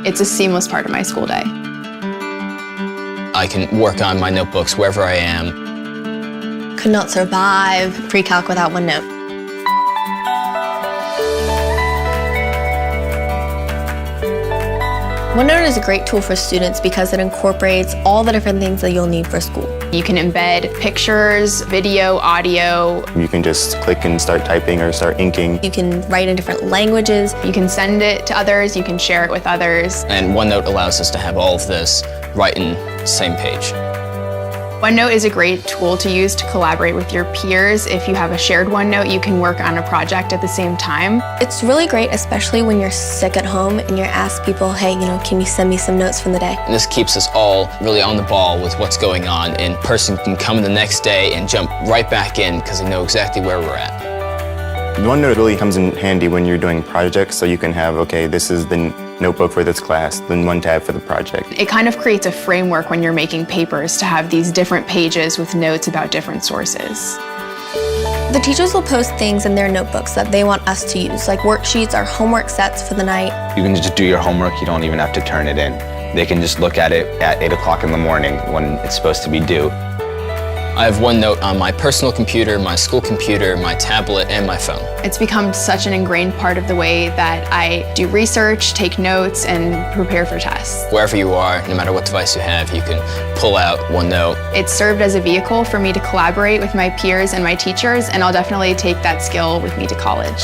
It's a seamless part of my school day. I can work on my notebooks wherever I am. Could not survive pre-calc without OneNote. OneNote is a great tool for students because it incorporates all the different things that you'll need for school. You can embed pictures, video, audio. You can just click and start typing or start inking. You can write in different languages. You can send it to others, you can share it with others. And OneNote allows us to have all of this right in the same page. OneNote is a great tool to use to collaborate with your peers. If you have a shared OneNote, you can work on a project at the same time. It's really great, especially when you're sick at home and you're asked people, hey, can you send me some notes from the day? And this keeps us all really on the ball with what's going on, and a person can come in the next day and jump right back in because they know exactly where we're at. OneNote really comes in handy when you're doing projects, so you can have, okay, this is the notebook for this class, then one tab for the project. It kind of creates a framework when you're making papers to have these different pages with notes about different sources. The teachers will post things in their notebooks that they want us to use, like worksheets or homework sets for the night. You can just do your homework, you don't even have to turn it in. They can just look at it at 8 o'clock in the morning when it's supposed to be due. I have OneNote on my personal computer, my school computer, my tablet, and my phone. It's become such an ingrained part of the way that I do research, take notes, and prepare for tests. Wherever you are, no matter what device you have, you can pull out OneNote. It's served as a vehicle for me to collaborate with my peers and my teachers, and I'll definitely take that skill with me to college.